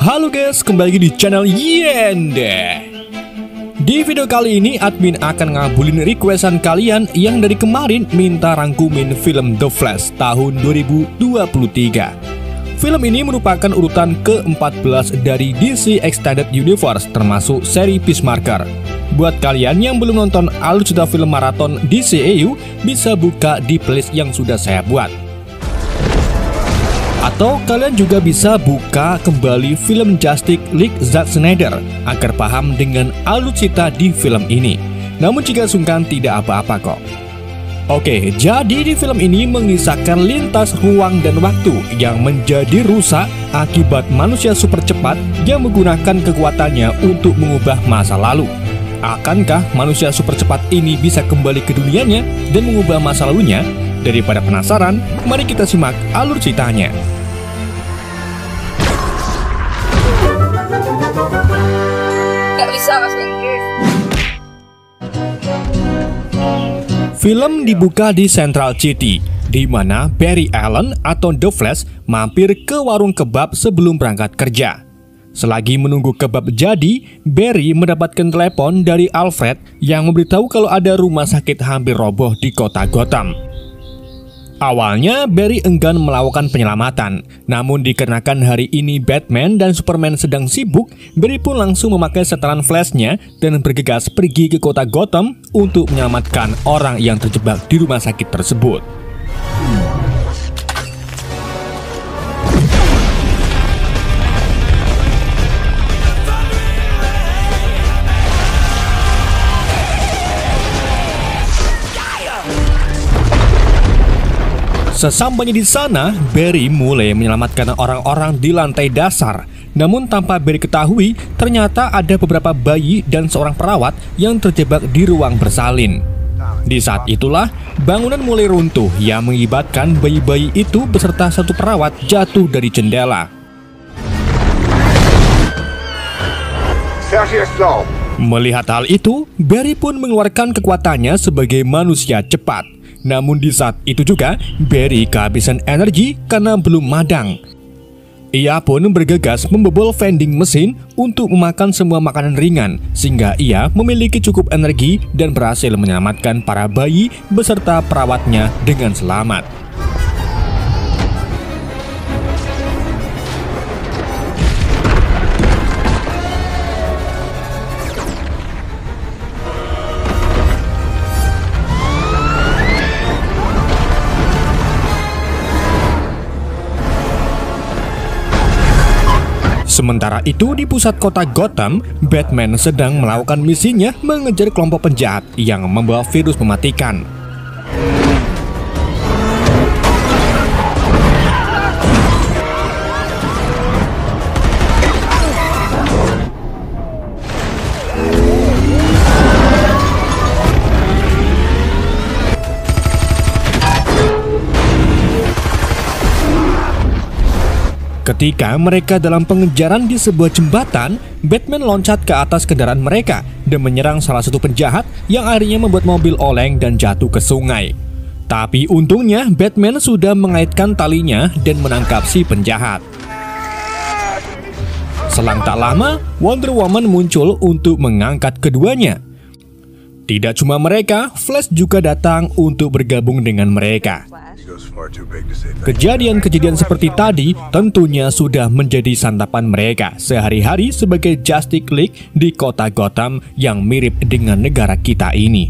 Halo guys, kembali lagi di channel Yende. Di video kali ini admin akan ngabulin requestan kalian yang dari kemarin minta rangkumin film The Flash tahun 2023. Film ini merupakan urutan ke-14 dari DC Extended Universe termasuk seri Peacemaker. Buat kalian yang belum nonton alur cerita film maraton DCEU, bisa buka di playlist yang sudah saya buat. Atau kalian juga bisa buka kembali film Justice League Zack Snyder agar paham dengan alur cerita di film ini. Namun jika sungkan tidak apa-apa kok. Oke, jadi di film ini mengisahkan lintas ruang dan waktu yang menjadi rusak akibat manusia super cepat yang menggunakan kekuatannya untuk mengubah masa lalu. Akankah manusia super cepat ini bisa kembali ke dunianya dan mengubah masa lalunya? Daripada penasaran, mari kita simak alur ceritanya. Gak bisa bahasa Inggris. Film dibuka di Central City, di mana Barry Allen atau The Flash mampir ke warung kebab sebelum berangkat kerja. Selagi menunggu kebab jadi, Barry mendapatkan telepon dari Alfred yang memberitahu kalau ada rumah sakit hampir roboh di kota Gotham. Awalnya Barry enggan melakukan penyelamatan, namun dikarenakan hari ini Batman dan Superman sedang sibuk, Barry pun langsung memakai setelan flashnya dan bergegas pergi ke kota Gotham untuk menyelamatkan orang yang terjebak di rumah sakit tersebut. Sesampainya di sana, Barry mulai menyelamatkan orang-orang di lantai dasar. Namun tanpa Barry ketahui, ternyata ada beberapa bayi dan seorang perawat yang terjebak di ruang bersalin. Di saat itulah, bangunan mulai runtuh yang mengakibatkan bayi-bayi itu beserta satu perawat jatuh dari jendela. Melihat hal itu, Barry pun mengeluarkan kekuatannya sebagai manusia cepat. Namun di saat itu juga, Barry kehabisan energi karena belum madang. Ia pun bergegas membobol vending mesin untuk memakan semua makanan ringan, sehingga ia memiliki cukup energi dan berhasil menyelamatkan para bayi beserta perawatnya dengan selamat. Sementara itu di pusat kota Gotham, Batman sedang melakukan misinya mengejar kelompok penjahat yang membawa virus mematikan. Ketika mereka dalam pengejaran di sebuah jembatan, Batman loncat ke atas kendaraan mereka dan menyerang salah satu penjahat yang akhirnya membuat mobil oleng dan jatuh ke sungai. Tapi untungnya Batman sudah mengaitkan talinya dan menangkap si penjahat. Selang tak lama, Wonder Woman muncul untuk mengangkat keduanya. Tidak cuma mereka, Flash juga datang untuk bergabung dengan mereka. Kejadian-kejadian seperti tadi tentunya sudah menjadi santapan mereka sehari-hari sebagai Justice League di kota Gotham yang mirip dengan negara kita ini.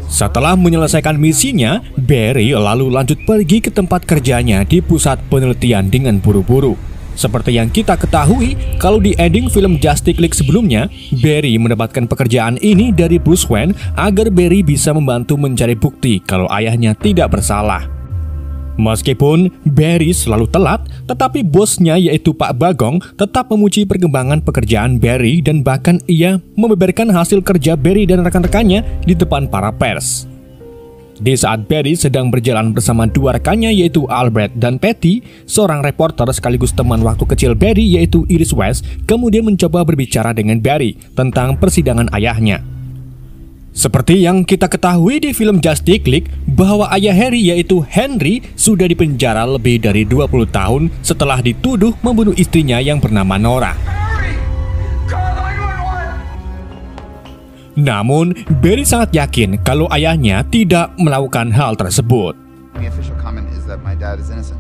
Setelah menyelesaikan misinya, Barry lalu lanjut pergi ke tempat kerjanya di pusat penelitian dengan buru-buru. Seperti yang kita ketahui, kalau di ending film Justice League sebelumnya, Barry mendapatkan pekerjaan ini dari Bruce Wayne agar Barry bisa membantu mencari bukti kalau ayahnya tidak bersalah. Meskipun Barry selalu telat, tetapi bosnya yaitu Pak Bagong tetap memuji perkembangan pekerjaan Barry dan bahkan ia membeberkan hasil kerja Barry dan rekan-rekannya di depan para pers. Di saat Barry sedang berjalan bersama dua rekannya yaitu Albert dan Patty, seorang reporter sekaligus teman waktu kecil Barry yaitu Iris West kemudian mencoba berbicara dengan Barry tentang persidangan ayahnya. Seperti yang kita ketahui di film Justice League, bahwa ayah Harry yaitu Henry sudah dipenjara lebih dari 20 tahun setelah dituduh membunuh istrinya yang bernama Nora. Namun, Barry sangat yakin kalau ayahnya tidak melakukan hal tersebut. The official comment is that my dad is innocent.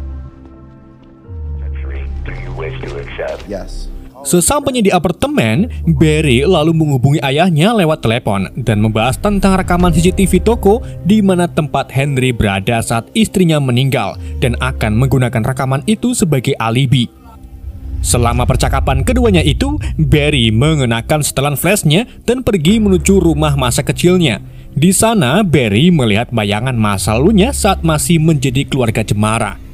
Do you wish to accept? Yes. Sesampainya di apartemen, Barry lalu menghubungi ayahnya lewat telepon dan membahas tentang rekaman CCTV toko di mana tempat Henry berada saat istrinya meninggal dan akan menggunakan rekaman itu sebagai alibi. Selama percakapan keduanya itu, Barry mengenakan setelan flashnya dan pergi menuju rumah masa kecilnya. Di sana, Barry melihat bayangan masa lalunya saat masih menjadi keluarga cemara.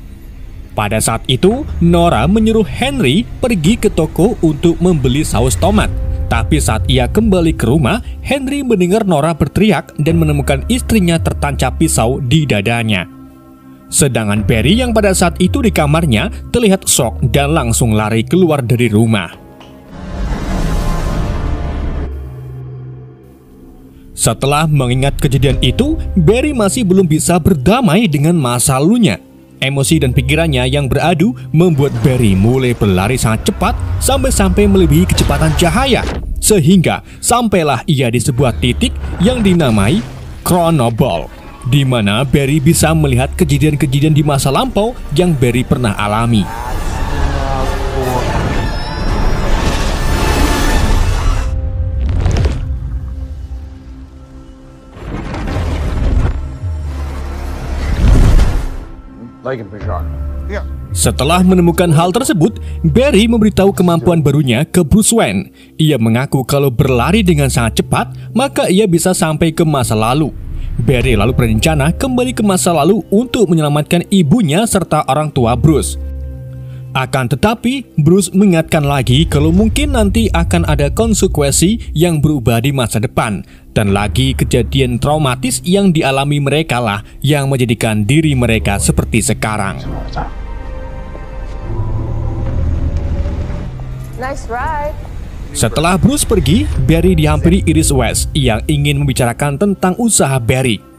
Pada saat itu, Nora menyuruh Henry pergi ke toko untuk membeli saus tomat. Tapi saat ia kembali ke rumah, Henry mendengar Nora berteriak dan menemukan istrinya tertancap pisau di dadanya. Sedangkan Barry yang pada saat itu di kamarnya terlihat shock dan langsung lari keluar dari rumah. Setelah mengingat kejadian itu, Barry masih belum bisa berdamai dengan masa lalunya. Emosi dan pikirannya yang beradu membuat Barry mulai berlari sangat cepat sampai-sampai melebihi kecepatan cahaya. Sehingga sampailah ia di sebuah titik yang dinamai Chronoball, di mana Barry bisa melihat kejadian-kejadian di masa lampau yang Barry pernah alami. Setelah menemukan hal tersebut, Barry memberitahu kemampuan barunya ke Bruce Wayne. Ia mengaku kalau berlari dengan sangat cepat, maka ia bisa sampai ke masa lalu. Barry lalu berencana kembali ke masa lalu untuk menyelamatkan ibunya serta orang tua Bruce. Akan tetapi, Bruce mengingatkan lagi kalau mungkin nanti akan ada konsekuensi yang berubah di masa depan. Dan lagi kejadian traumatis yang dialami mereka lah yang menjadikan diri mereka seperti sekarang. Nice ride. Setelah Bruce pergi, Barry dihampiri Iris West yang ingin membicarakan tentang usaha Barry.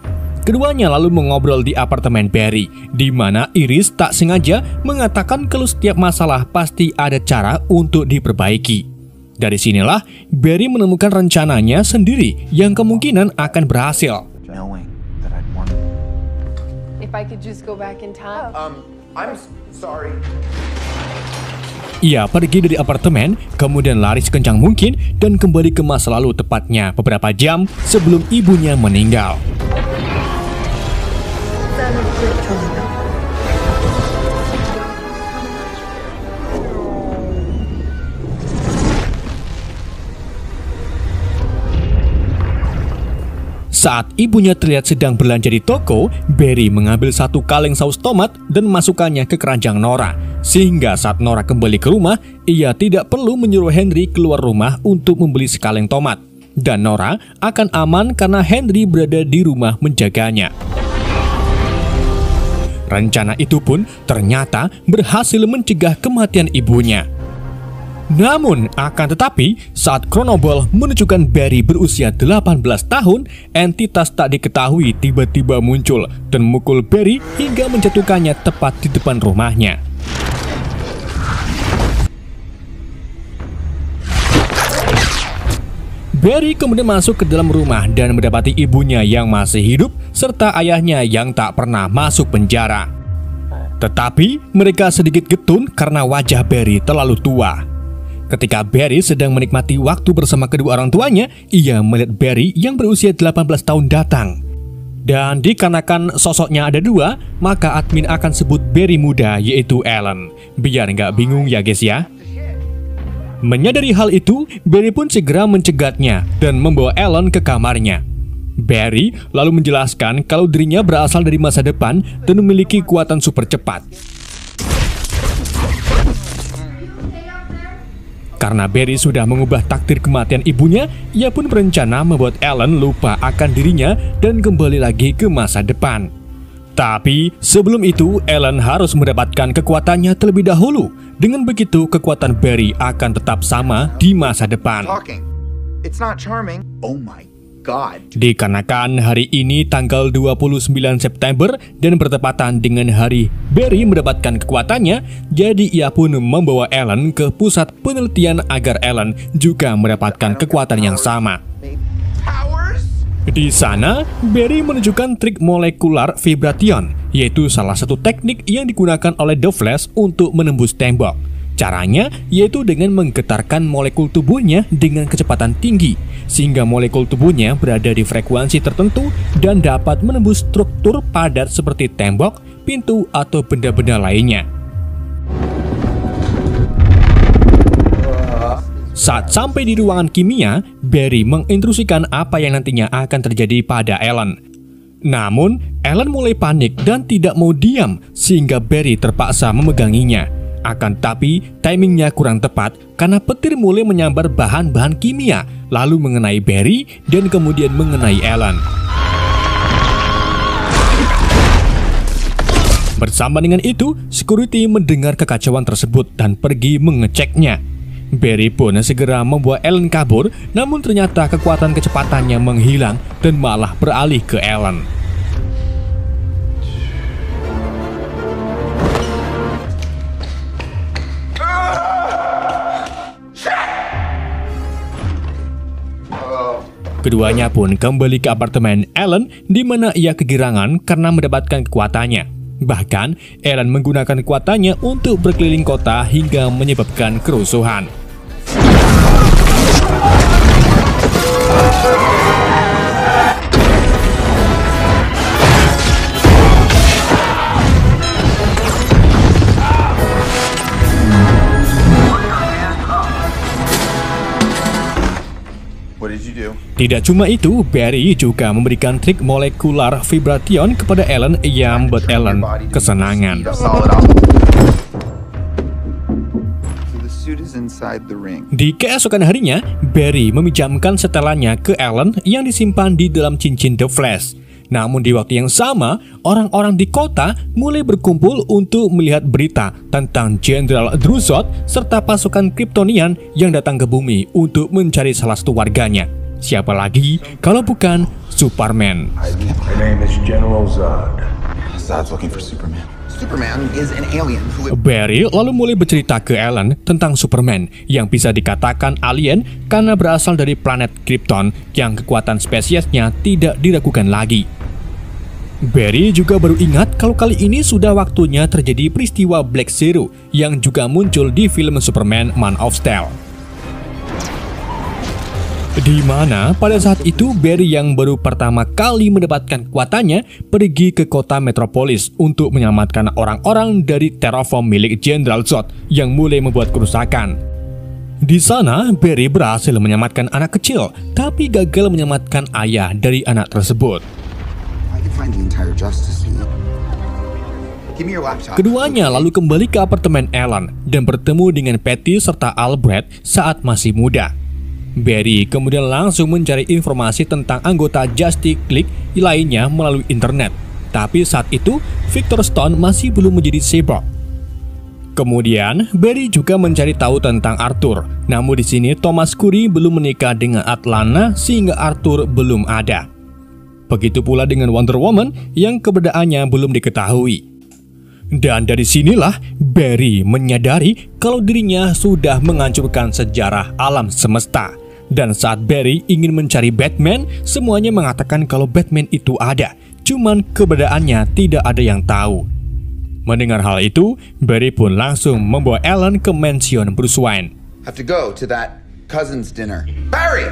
Keduanya lalu mengobrol di apartemen Barry, di mana Iris tak sengaja mengatakan kalau setiap masalah pasti ada cara untuk diperbaiki. Dari sinilah Barry menemukan rencananya sendiri yang kemungkinan akan berhasil. Knowing that I'd won. If I could just go back in time. I'm sorry. Ia pergi dari apartemen, kemudian lari sekencang mungkin dan kembali ke masa lalu, tepatnya beberapa jam sebelum ibunya meninggal. Saat ibunya terlihat sedang belanja di toko, Barry mengambil satu kaleng saus tomat dan masukkannya ke keranjang Nora. Sehingga saat Nora kembali ke rumah, ia tidak perlu menyuruh Henry keluar rumah untuk membeli sekaleng tomat. Dan Nora akan aman karena Henry berada di rumah menjaganya. Rencana itu pun ternyata berhasil mencegah kematian ibunya. Namun, akan tetapi, saat Chronoball menunjukkan Barry berusia 18 tahun, entitas tak diketahui tiba-tiba muncul dan memukul Barry hingga menjatuhkannya tepat di depan rumahnya. Barry kemudian masuk ke dalam rumah dan mendapati ibunya yang masih hidup serta ayahnya yang tak pernah masuk penjara. Tetapi, mereka sedikit getun karena wajah Barry terlalu tua. Ketika Barry sedang menikmati waktu bersama kedua orang tuanya, ia melihat Barry yang berusia 18 tahun datang. Dan dikarenakan sosoknya ada dua, maka admin akan sebut Barry muda yaitu Alan. Biar nggak bingung ya guys ya. Menyadari hal itu, Barry pun segera mencegatnya dan membawa Alan ke kamarnya. Barry lalu menjelaskan kalau dirinya berasal dari masa depan dan memiliki kekuatan super cepat. Karena Barry sudah mengubah takdir kematian ibunya, ia pun berencana membuat Alan lupa akan dirinya dan kembali lagi ke masa depan. Tapi sebelum itu, Alan harus mendapatkan kekuatannya terlebih dahulu. Dengan begitu, kekuatan Barry akan tetap sama di masa depan. Talking. It's not charming. Oh my God. Dikarenakan hari ini tanggal 29 September dan bertepatan dengan hari Barry mendapatkan kekuatannya, jadi ia pun membawa Ellen ke pusat penelitian agar Ellen juga mendapatkan kekuatan yang sama. Powers? Di sana, Barry menunjukkan trik molekular vibration, yaitu salah satu teknik yang digunakan oleh The Flash untuk menembus tembok. Caranya yaitu dengan menggetarkan molekul tubuhnya dengan kecepatan tinggi, sehingga molekul tubuhnya berada di frekuensi tertentu dan dapat menembus struktur padat seperti tembok, pintu, atau benda-benda lainnya. Saat sampai di ruangan kimia, Barry menginstruksikan apa yang nantinya akan terjadi pada Ellen. Namun, Ellen mulai panik dan tidak mau diam, sehingga Barry terpaksa memeganginya. Akan tetapi, timingnya kurang tepat karena petir mulai menyambar bahan-bahan kimia, lalu mengenai Barry dan kemudian mengenai Ellen. Bersama dengan itu, security mendengar kekacauan tersebut dan pergi mengeceknya. Barry pun segera membawa Ellen kabur, namun ternyata kekuatan kecepatannya menghilang dan malah beralih ke Ellen. Keduanya pun kembali ke apartemen Ellen, di mana ia kegirangan karena mendapatkan kekuatannya. Bahkan, Ellen menggunakan kekuatannya untuk berkeliling kota hingga menyebabkan kerusuhan. What did you do? Tidak cuma itu, Barry juga memberikan trik molekular vibration kepada Ellen yang membuat Ellen kesenangan. Solid optical. So the suit is inside the ring. Di keesokan harinya, Barry meminjamkan setelannya ke Ellen yang disimpan di dalam cincin The Flash. Namun di waktu yang sama, orang-orang di kota mulai berkumpul untuk melihat berita tentang Jenderal Druzot serta pasukan Kryptonian yang datang ke bumi untuk mencari salah satu warganya. Siapa lagi kalau bukan Superman? My name is General Zod. Zod's looking for Superman. Superman is an alien who Barry lalu mulai bercerita ke Ellen tentang Superman yang bisa dikatakan alien karena berasal dari planet Krypton yang kekuatan spesiesnya tidak diragukan lagi. Barry juga baru ingat kalau kali ini sudah waktunya terjadi peristiwa Black Zero yang juga muncul di film Superman Man of Steel. Di mana pada saat itu Barry yang baru pertama kali mendapatkan kekuatannya pergi ke kota metropolis untuk menyelamatkan orang-orang dari terraform milik Jenderal Zod yang mulai membuat kerusakan. Di sana Barry berhasil menyelamatkan anak kecil, tapi gagal menyelamatkan ayah dari anak tersebut. I can find the entire Justice League. Give me your laptop. Keduanya lalu kembali ke apartemen Ellen dan bertemu dengan Patty serta Albert saat masih muda. Barry kemudian langsung mencari informasi tentang anggota Justice League lainnya melalui internet. Tapi saat itu, Victor Stone masih belum menjadi cyborg. Kemudian, Barry juga mencari tahu tentang Arthur. Namun di sini Thomas Curry belum menikah dengan Atlana sehingga Arthur belum ada. Begitu pula dengan Wonder Woman yang keberadaannya belum diketahui. Dan dari sinilah Barry menyadari kalau dirinya sudah menghancurkan sejarah alam semesta. Dan saat Barry ingin mencari Batman, semuanya mengatakan kalau Batman itu ada, cuman keberadaannya tidak ada yang tahu. Mendengar hal itu, Barry pun langsung membawa Ellen ke mansion Bruce Wayne. Have to go to that cousin's dinner. Barry!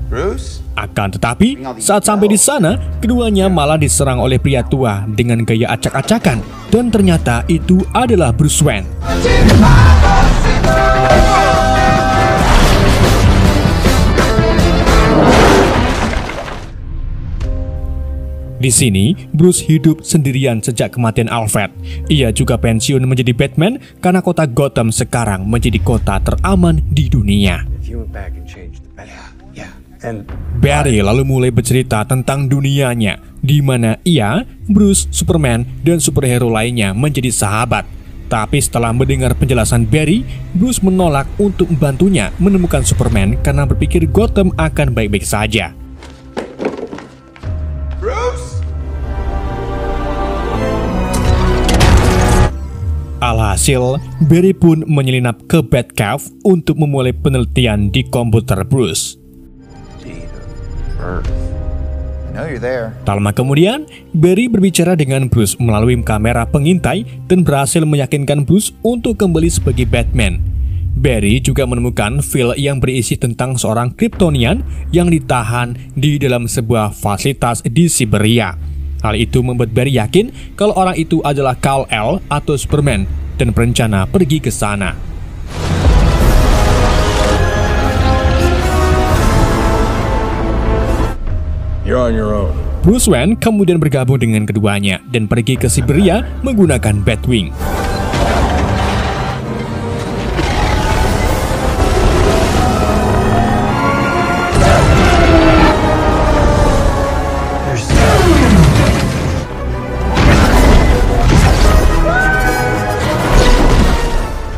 Bruce? Akan tetapi, saat sampai di sana, keduanya malah diserang oleh pria tua dengan gaya acak-acakan. Dan ternyata itu adalah Bruce Wayne. Di sini, Bruce hidup sendirian sejak kematian Alfred. Ia juga pensiun menjadi Batman karena kota Gotham sekarang menjadi kota teraman di dunia. And Barry lalu mulai bercerita tentang dunianya di mana ia, Bruce, Superman, dan superhero lainnya menjadi sahabat. Tapi setelah mendengar penjelasan Barry, Bruce menolak untuk membantunya menemukan Superman karena berpikir Gotham akan baik-baik saja. Alhasil, Barry pun menyelinap ke Batcave untuk memulai penelitian di komputer Bruce. Tak lama kemudian, Barry berbicara dengan Bruce melalui kamera pengintai dan berhasil meyakinkan Bruce untuk kembali sebagai Batman. Barry juga menemukan file yang berisi tentang seorang Kryptonian yang ditahan di dalam sebuah fasilitas di Siberia. Hal itu membuat Barry yakin kalau orang itu adalah Kal-El atau Superman dan berencana pergi ke sana. You're on your own. Bruce Wayne kemudian bergabung dengan keduanya dan pergi ke Siberia menggunakan Batwing.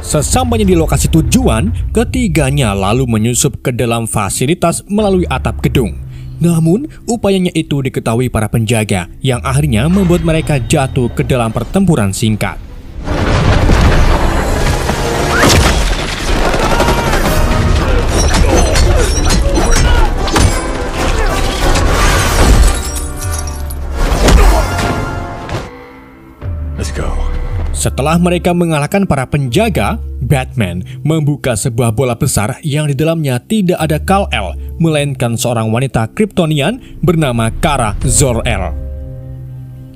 Sesampainya di lokasi tujuan, ketiganya lalu menyusup ke dalam fasilitas melalui atap gedung. Namun, upayanya itu diketahui para penjaga yang akhirnya membuat mereka jatuh ke dalam pertempuran singkat. Let's go. Setelah mereka mengalahkan para penjaga, Batman membuka sebuah bola besar yang di dalamnya tidak ada Kal-El, melainkan seorang wanita Kryptonian bernama Kara Zor-El.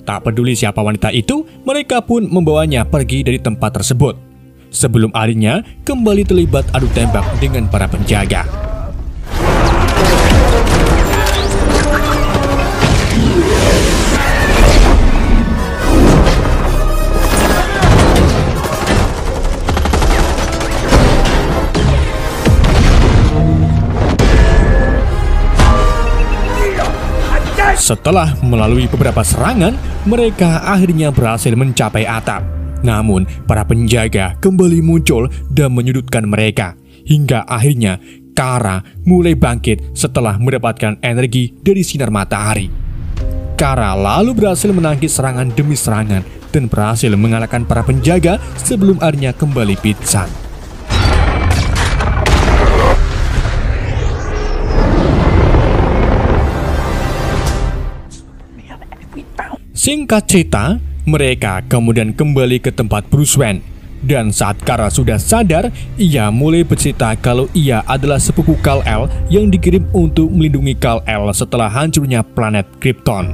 Tak peduli siapa wanita itu, mereka pun membawanya pergi dari tempat tersebut. Sebelum akhirnya kembali terlibat adu tembak dengan para penjaga. Setelah melalui beberapa serangan, mereka akhirnya berhasil mencapai atap. Namun, para penjaga kembali muncul dan menyudutkan mereka. Hingga akhirnya, Kara mulai bangkit setelah mendapatkan energi dari sinar matahari. Kara lalu berhasil menangkis serangan demi serangan dan berhasil mengalahkan para penjaga sebelum akhirnya kembali pingsan. Singkat cerita, mereka kemudian kembali ke tempat Bruce Wayne. Dan saat Kara sudah sadar, ia mulai bercerita kalau ia adalah sepupu Kal-El yang dikirim untuk melindungi Kal-El setelah hancurnya planet Krypton.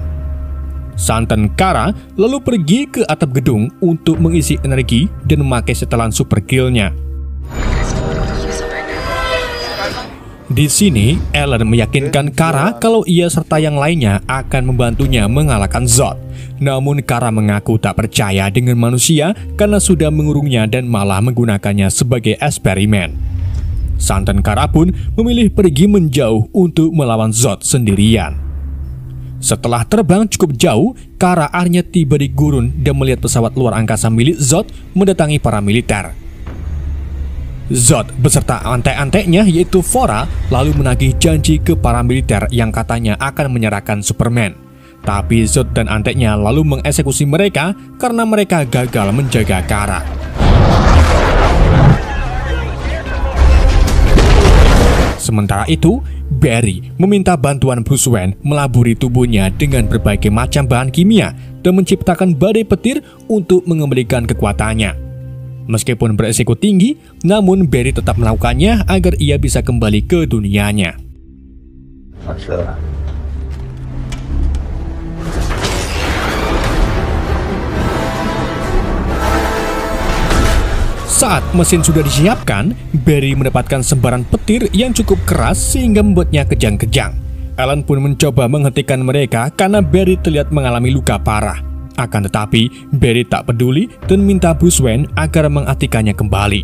Santan Kara lalu pergi ke atap gedung untuk mengisi energi dan memakai setelan super kill-nya. Di sini, Alan meyakinkan Kara kalau ia serta yang lainnya akan membantunya mengalahkan Zod. Namun Kara mengaku tak percaya dengan manusia karena sudah mengurungnya dan malah menggunakannya sebagai eksperimen. Santan Kara pun memilih pergi menjauh untuk melawan Zod sendirian. Setelah terbang cukup jauh, Kara akhirnya tiba di gurun dan melihat pesawat luar angkasa milik Zod mendatangi para militer. Zod beserta antek-anteknya yaitu Fora lalu menagih janji ke para militer yang katanya akan menyerahkan Superman. Tapi Zod dan anteknya lalu mengeksekusi mereka karena mereka gagal menjaga Kara. Sementara itu, Barry meminta bantuan Bruce Wayne melaburi tubuhnya dengan berbagai macam bahan kimia dan menciptakan badai petir untuk mengembalikan kekuatannya. Meskipun beresiko tinggi, namun Barry tetap melakukannya agar ia bisa kembali ke dunianya. Saat mesin sudah disiapkan, Barry mendapatkan sembaran petir yang cukup keras sehingga membuatnya kejang-kejang. Alan pun mencoba menghentikan mereka karena Barry terlihat mengalami luka parah. Akan tetapi, Barry tak peduli dan minta Bruce Wayne agar mengaktifkannya kembali.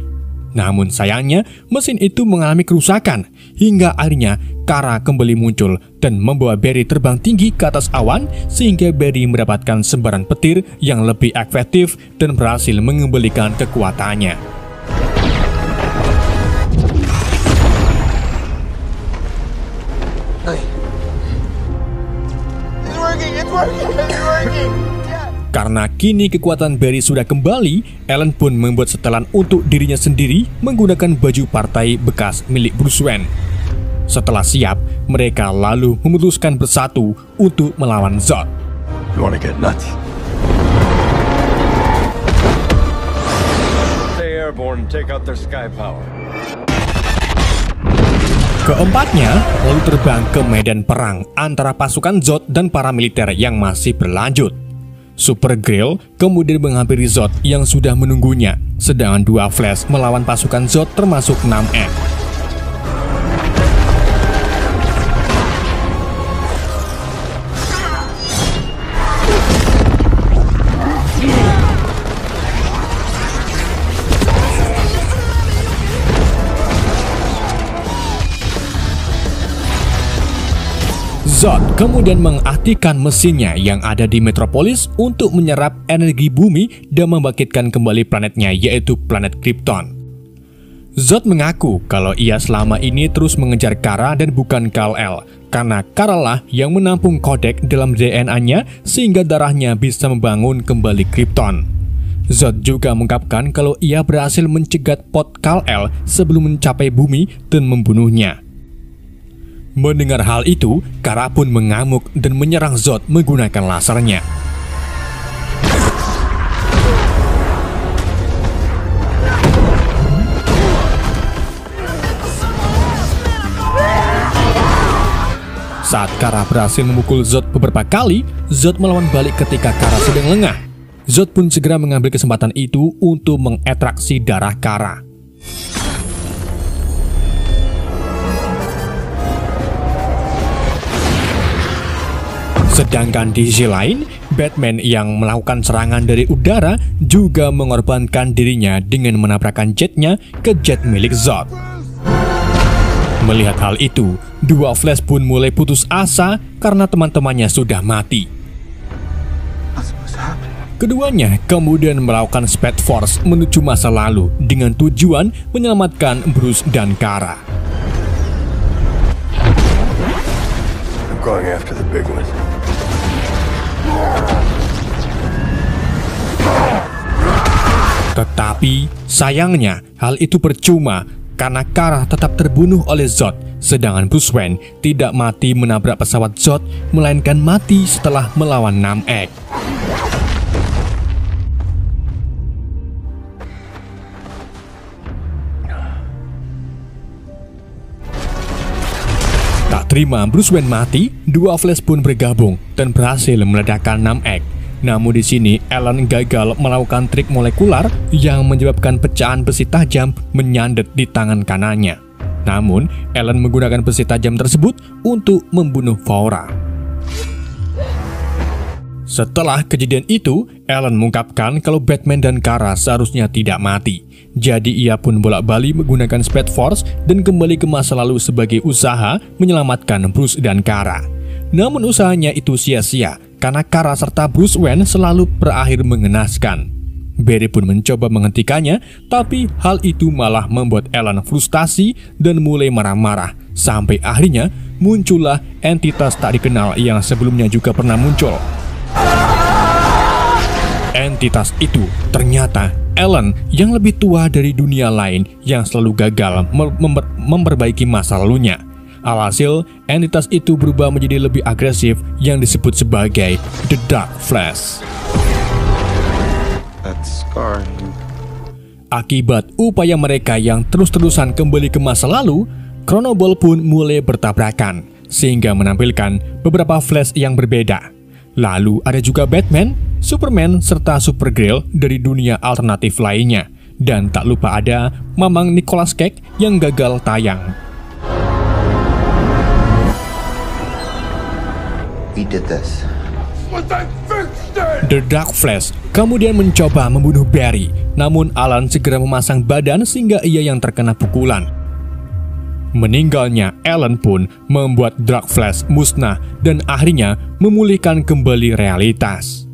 Namun sayangnya, mesin itu mengalami kerusakan hingga akhirnya Kara kembali muncul dan membawa Barry terbang tinggi ke atas awan sehingga Barry mendapatkan sembaran petir yang lebih efektif dan berhasil mengembalikan kekuatannya. Karena kini kekuatan Barry sudah kembali, Ellen pun membuat setelan untuk dirinya sendiri menggunakan baju partai bekas milik Bruce Wayne. Setelah siap, mereka lalu memutuskan bersatu untuk melawan Zod. You wanna get nuts? Stay airborne and take out their sky power. Keempatnya lalu terbang ke medan perang antara pasukan Zod dan para militer yang masih berlanjut. Supergirl kemudian menghampiri Zod yang sudah menunggunya, sedangkan dua Flash melawan pasukan Zod termasuk 6X. Zod kemudian mengaktifkan mesinnya yang ada di Metropolis untuk menyerap energi bumi dan membangkitkan kembali planetnya, yaitu planet Krypton. Zod mengaku kalau ia selama ini terus mengejar Kara dan bukan Kal-El, karena Kara lah yang menampung kodek dalam DNA-nya sehingga darahnya bisa membangun kembali Krypton. Zod juga mengungkapkan kalau ia berhasil mencegat pot Kal-El sebelum mencapai bumi dan membunuhnya. Mendengar hal itu, Kara pun mengamuk dan menyerang Zod menggunakan lasernya. Saat Kara berhasil memukul Zod beberapa kali, Zod melawan balik ketika Kara sedang lengah. Zod pun segera mengambil kesempatan itu untuk mengekstraksi darah Kara. Sedangkan di sisi lain, Batman yang melakukan serangan dari udara juga mengorbankan dirinya dengan menabrakkan jetnya ke jet milik Zod. Melihat hal itu, dua Flash pun mulai putus asa karena teman-temannya sudah mati. Keduanya kemudian melakukan Speed Force menuju masa lalu dengan tujuan menyelamatkan Bruce dan Kara. I'm going after the big one. Tetapi sayangnya hal itu percuma karena Kara tetap terbunuh oleh Zod, sedangkan Bruce Wayne tidak mati menabrak pesawat Zod melainkan mati setelah melawan 6X. Tak terima Bruce Wayne mati, dua Flash pun bergabung dan berhasil meledakkan 6X. Namun di sini Ellen gagal melakukan trik molekular yang menyebabkan pecahan besi tajam menyandet di tangan kanannya. Namun Ellen menggunakan besi tajam tersebut untuk membunuh Faora. Setelah kejadian itu, Ellen mengungkapkan kalau Batman dan Kara seharusnya tidak mati. Jadi ia pun bolak-balik menggunakan Speed Force dan kembali ke masa lalu sebagai usaha menyelamatkan Bruce dan Kara. Namun usahanya itu sia-sia karena Kara serta Bruce Wayne selalu berakhir mengenaskan. Barry pun mencoba menghentikannya, tapi hal itu malah membuat Ellen frustasi dan mulai marah-marah. Sampai akhirnya muncullah entitas tak dikenal yang sebelumnya juga pernah muncul. Entitas itu ternyata Ellen yang lebih tua dari dunia lain yang selalu gagal memperbaiki masa lalunya. Alhasil, entitas itu berubah menjadi lebih agresif yang disebut sebagai The Dark Flash. Akibat upaya mereka yang terus-terusan kembali ke masa lalu, Chronoball pun mulai bertabrakan, sehingga menampilkan beberapa Flash yang berbeda. Lalu ada juga Batman, Superman, serta Supergirl dari dunia alternatif lainnya. Dan tak lupa ada Mamang Nicolas Cage yang gagal tayang. We did this. The Dark Flash kemudian mencoba membunuh Barry, namun Alan segera memasang badan sehingga ia yang terkena pukulan. Meninggalnya Ellen pun membuat Dark Flash musnah dan akhirnya memulihkan kembali realitas.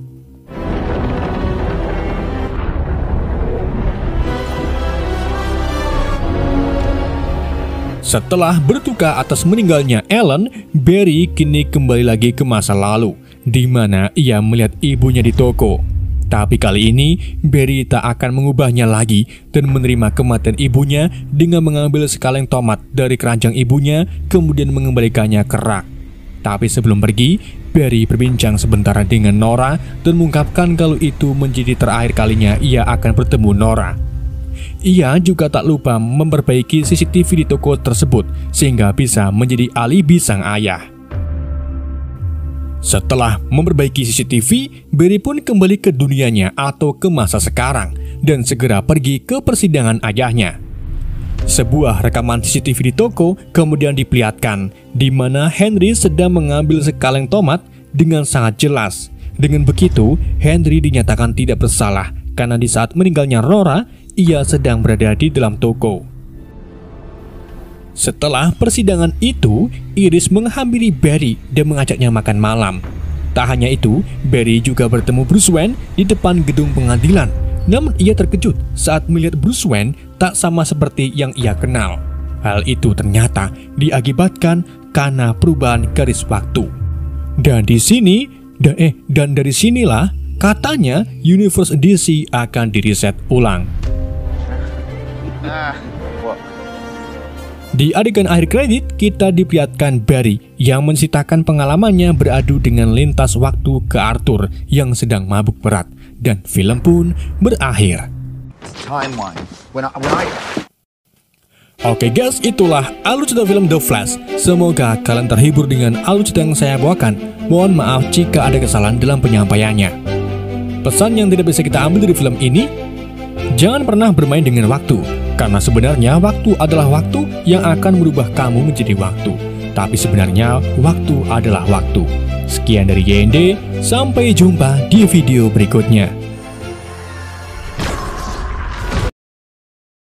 Setelah berduka atas meninggalnya Ellen, Barry kini kembali lagi ke masa lalu, di mana ia melihat ibunya di toko. Tapi kali ini, Barry tak akan mengubahnya lagi dan menerima kematian ibunya dengan mengambil sekaleng tomat dari keranjang ibunya, kemudian mengembalikannya ke rak. Tapi sebelum pergi, Barry berbincang sebentar dengan Nora dan mengungkapkan kalau itu menjadi terakhir kalinya ia akan bertemu Nora. Ia juga tak lupa memperbaiki CCTV di toko tersebut sehingga bisa menjadi alibi sang ayah. Setelah memperbaiki CCTV, Barry pun kembali ke dunianya atau ke masa sekarang dan segera pergi ke persidangan ayahnya. Sebuah rekaman CCTV di toko kemudian diperlihatkan di mana Henry sedang mengambil sekaleng tomat dengan sangat jelas. Dengan begitu, Henry dinyatakan tidak bersalah karena di saat meninggalnya Nora, ia sedang berada di dalam toko. Setelah persidangan itu, Iris menghampiri Barry dan mengajaknya makan malam. Tak hanya itu, Barry juga bertemu Bruce Wayne di depan gedung pengadilan. Namun ia terkejut saat melihat Bruce Wayne tak sama seperti yang ia kenal. Hal itu ternyata diakibatkan karena perubahan garis waktu. Dan dari sinilah katanya universe DC akan di-reset ulang. Di adegan akhir kredit, kita diperlihatkan Barry yang menceritakan pengalamannya beradu dengan lintas waktu ke Arthur yang sedang mabuk berat, dan film pun berakhir. Oke guys, itulah alur cerita film The Flash. Semoga kalian terhibur dengan alur cerita yang saya bawakan. Mohon maaf jika ada kesalahan dalam penyampaiannya. Pesan yang tidak bisa kita ambil dari film ini, jangan pernah bermain dengan waktu. Karena sebenarnya waktu adalah waktu yang akan merubah kamu menjadi waktu. Tapi sebenarnya waktu adalah waktu. Sekian dari YND, sampai jumpa di video berikutnya.